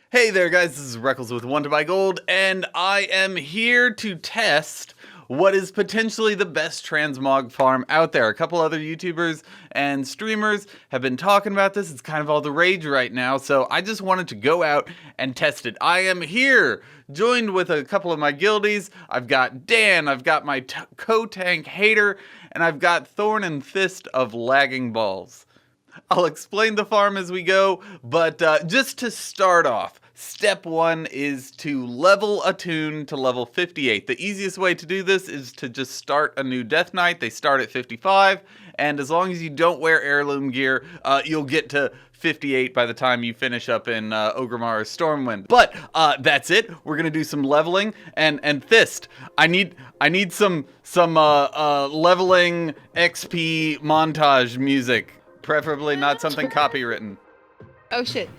Hey there guys, this is Reckles with WTBGold, and I am here to test what is potentially the best transmog farm out there. A couple other YouTubers and streamers have been talking about this. It's kind of all the rage right now, so I just wanted to go out and test it. I am here, joined with a couple of my guildies. I've got Dan, I've got my co-tank Hater, and I've got Thorn and Fist of Lagging Balls. I'll explain the farm as we go, but just to start off, step 1 is to level a toon to level 58. The easiest way to do this is to just start a new Death Knight. They start at 55, and as long as you don't wear heirloom gear, you'll get to 58 by the time you finish up in Orgrimmar or Stormwind. But that's it. We're gonna do some leveling and Fist. I need some leveling XP montage music. Preferably not something copywritten. Oh shit.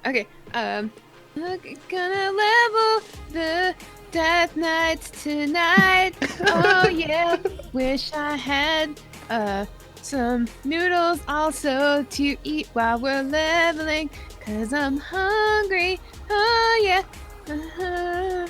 Okay. Gonna level the Death Knights tonight. Oh yeah. Wish I had some noodles also to eat while we're leveling. 'Cause I'm hungry. Oh yeah.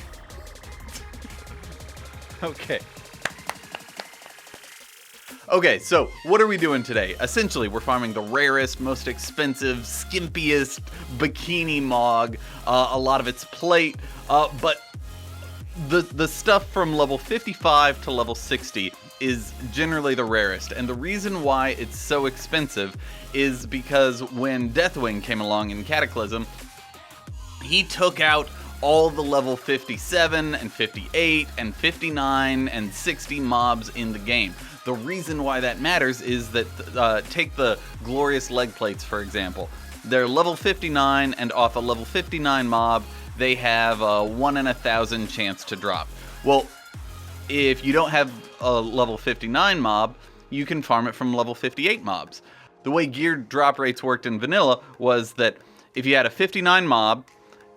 Okay, so what are we doing today? Essentially, we're farming the rarest, most expensive, skimpiest bikini mog. A lot of it's plate, but the stuff from level 55 to level 60 is generally the rarest. And the reason why it's so expensive is because when Deathwing came along in Cataclysm, he took out all the level 57 and 58 and 59 and 60 mobs in the game. The reason why that matters is that, take the Glorious Leg Plates for example. They're level 59, and off a level 59 mob, they have a 1 in 1,000 chance to drop. Well, if you don't have a level 59 mob, you can farm it from level 58 mobs. The way gear drop rates worked in vanilla was that if you had a 59 mob,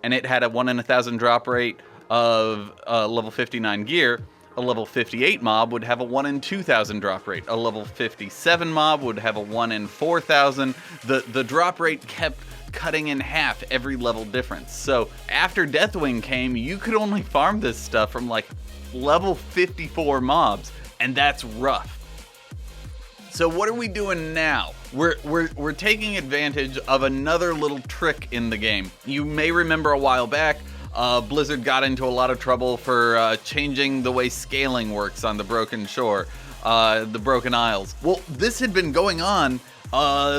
and it had a 1 in 1,000 drop rate of level 59 gear, a level 58 mob would have a 1 in 2,000 drop rate. A level 57 mob would have a 1 in 4,000. The drop rate kept cutting in half every level difference. So after Deathwing came, you could only farm this stuff from like level 54 mobs, and that's rough. So what are we doing now? We're taking advantage of another little trick in the game. You may remember a while back, Blizzard got into a lot of trouble for changing the way scaling works on the Broken Shore, the Broken Isles. Well, this had been going on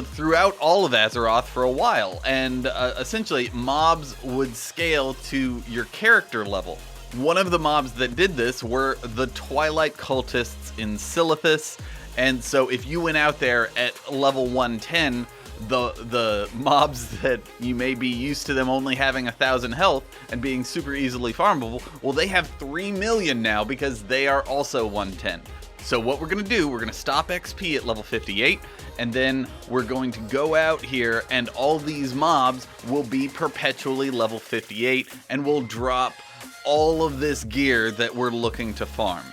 throughout all of Azeroth for a while, and essentially mobs would scale to your character level. One of the mobs that did this were the Twilight Cultists in Silithus. And so if you went out there at level 110, the mobs that you may be used to them only having 1,000 health and being super easily farmable, well, they have 3 million now because they are also 110. So what we're gonna do, we're gonna stop XP at level 58, and then we're going to go out here and all these mobs will be perpetually level 58 and will drop all of this gear that we're looking to farm.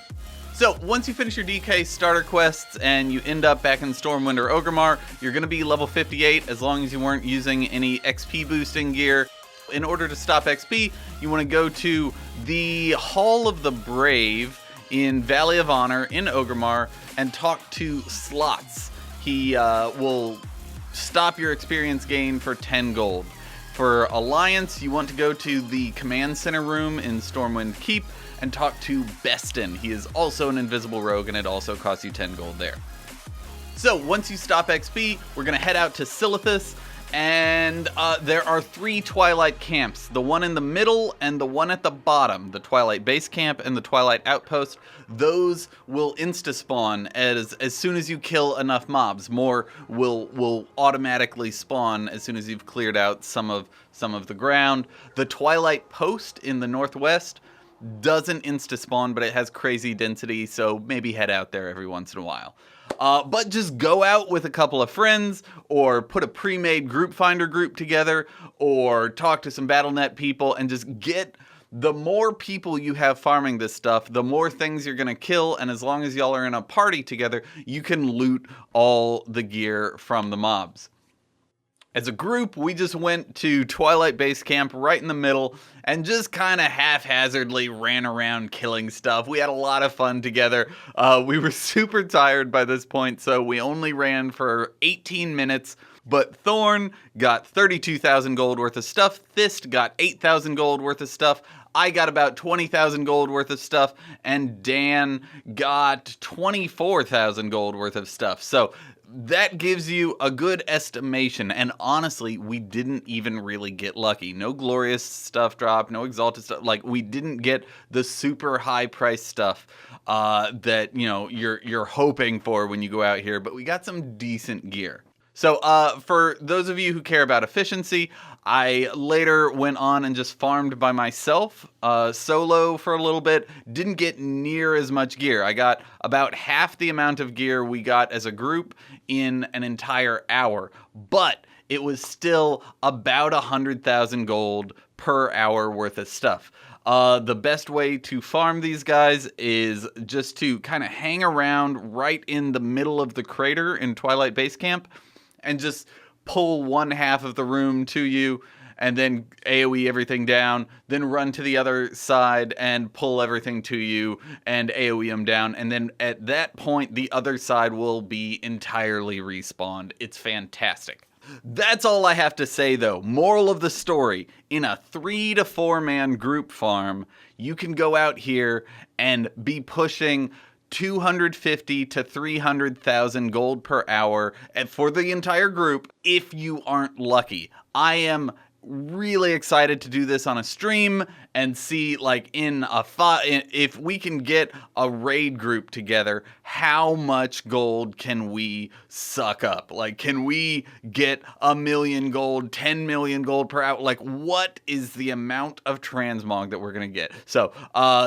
So once you finish your DK starter quests and you end up back in Stormwind or Orgrimmar, you're going to be level 58 as long as you weren't using any XP boosting gear. In order to stop XP, you want to go to the Hall of the Brave in Valley of Honor in Orgrimmar and talk to Slots. He will stop your experience gain for 10 gold. For Alliance, you want to go to the Command Center room in Stormwind Keep and talk to Beston. He is also an invisible rogue, and it also costs you 10 gold there. So once you stop XP, we're gonna head out to Silithus, and there are 3 Twilight camps. The one in the middle and the one at the bottom, the Twilight Basecamp and the Twilight Outpost. Those will insta-spawn as soon as you kill enough mobs. More will automatically spawn as soon as you've cleared out some of the ground. The Twilight Post in the northwest doesn't insta-spawn, but it has crazy density, so maybe head out there every once in a while. But just go out with a couple of friends, or put a pre-made group finder group together, or talk to some Battle.net people, and just get the more people you have farming this stuff, the more things you're gonna kill, and as long as y'all are in a party together, you can loot all the gear from the mobs. As a group, we just went to Twilight Basecamp right in the middle and just kind of haphazardly ran around killing stuff. We had a lot of fun together. We were super tired by this point, so we only ran for 18 minutes. But Thorn got 32,000 gold worth of stuff. Thist got 8,000 gold worth of stuff. I got about 20,000 gold worth of stuff, and Dan got 24,000 gold worth of stuff. So that gives you a good estimation, and honestly, we didn't even really get lucky. No glorious stuff drop, no exalted stuff. Like, we didn't get the super high price stuff that, you know, you're hoping for when you go out here, but we got some decent gear. So for those of you who care about efficiency, I later went on and just farmed by myself, solo for a little bit. Didn't get near as much gear. I got about half the amount of gear we got as a group in an entire hour, but it was still about 100,000 gold per hour worth of stuff. The best way to farm these guys is just to kind of hang around right in the middle of the crater in Twilight Basecamp and just pull one half of the room to you and then AoE everything down, then run to the other side and pull everything to you and AoE them down, and then at that point the other side will be entirely respawned. It's fantastic. That's all I have to say though. Moral of the story, in a 3 to 4 man group farm, you can go out here and be pushing 250 to 300,000 gold per hour and for the entire group if you aren't lucky. I am really excited to do this on a stream and see, like, if we can get a raid group together, how much gold can we suck up? Like, can we get 1 million gold, 10 million gold per hour? Like, what is the amount of transmog that we're gonna get? So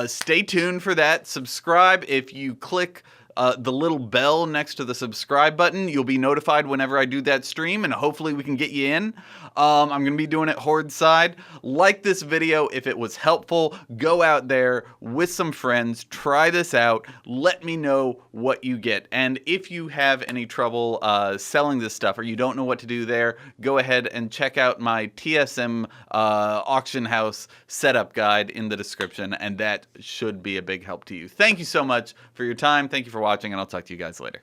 stay tuned for that. Subscribe. If you click the little bell next to the subscribe button, you'll be notified whenever I do that stream, and hopefully we can get you in. I'm going to be doing it Horde side. Like this video if it was helpful. Go out there with some friends. Try this out. Let me know what you get. And if you have any trouble selling this stuff or you don't know what to do there, go ahead and check out my TSM auction house setup guide in the description, and that should be a big help to you. Thank you so much for your time. Thank you for watching, and I'll talk to you guys later.